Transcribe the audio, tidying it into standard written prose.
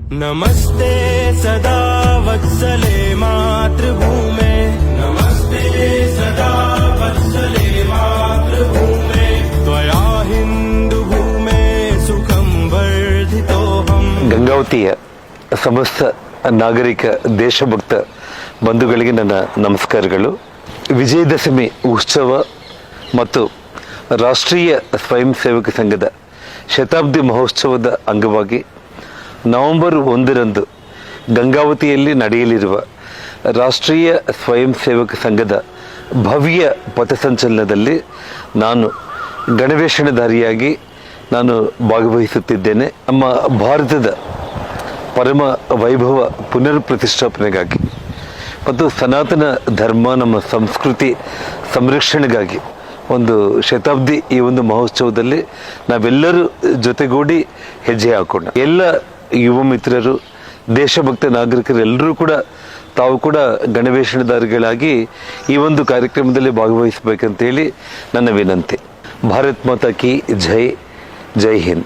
नमस्ते सदा वत्सले मातृभूमे, नमस्ते सदा वत्सले मातृभूमे, त्वया हिंदू भूमे सुखं वर्धितोऽहम्। ಗಂಗಾವತಿಯ ಸಮಸ್ತ ನಾಗರಿಕ ದೇಶಭಕ್ತ ಬಂಧುಗಳಿಗೆ ನನ್ನ ನಮಸ್ಕಾರಗಳು. ವಿಜಯದಶಮಿ ಉತ್ಸವ ಮತ್ತು ರಾಷ್ಟ್ರೀಯ ಸ್ವಯಂ ಸೇವಕ ಸಂಘದ ಶತಾಬ್ದಿ ಮಹೋತ್ಸವದ ಅಂಗವಾಗಿ ನವೆಂಬರ್ 1ರಂದು ಗಂಗಾವತಿಯಲ್ಲಿ ನಡೆಯಲಿರುವ ರಾಷ್ಟ್ರೀಯ ಸ್ವಯಂ ಸೇವಕ ಸಂಘದ ಭವ್ಯ ಪಥಸಂಚಲನದಲ್ಲಿ ನಾನು ಗಣವೇಷಣಧಾರಿಯಾಗಿ ನಾನು ಭಾಗವಹಿಸುತ್ತಿದ್ದೇನೆ. ನಮ್ಮ ಭಾರತದ ಪರಮ ವೈಭವ ಪುನರ್ ಪ್ರತಿಷ್ಠಾಪನೆಗಾಗಿ ಮತ್ತು ಸನಾತನ ಧರ್ಮ ನಮ್ಮ ಸಂಸ್ಕೃತಿ ಸಂರಕ್ಷಣೆಗಾಗಿ ಒಂದು ಶತಾಬ್ದಿ ಈ ಒಂದು ಮಹೋತ್ಸವದಲ್ಲಿ ನಾವೆಲ್ಲರೂ ಜೊತೆಗೂಡಿ ಹೆಜ್ಜೆ ಹಾಕೋಣ. ಎಲ್ಲ ಯುವ ಮಿತ್ರರು, ದೇಶಭಕ್ತ ನಾಗರಿಕರೆಲ್ಲರೂ ಕೂಡ ತಾವು ಕೂಡ ಗಣವೇಷಣಧಾರಿಗಳಾಗಿ ಈ ಒಂದು ಕಾರ್ಯಕ್ರಮದಲ್ಲಿ ಭಾಗವಹಿಸಬೇಕಂತೇಳಿ ನನ್ನ ವಿನಂತಿ. ಭಾರತ್ ಮಾತಾ ಕಿ ಜೈ, ಜೈ ಹಿಂದ್.